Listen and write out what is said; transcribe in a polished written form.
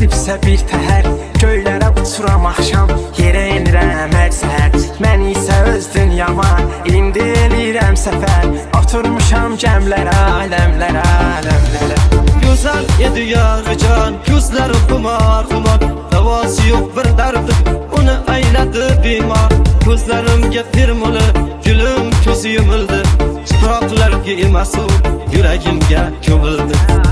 Esibsə bir təhər, göylərə uçuram axşam, yerə enirəm hər səhər. Mən isə öz dünyama, indi eləyirəm səfər. Oturmuşam gəmlərə, aləmlərə, aləmlərə. Güzel yedi yarıcan, gözleri kumar kumar. Davası yok bir derdi, onu eyleди bimar. Gözlerimge firmalı, gülüm közü yumuldu. Çıpraklar giymesi, yüreğimge kömüldü.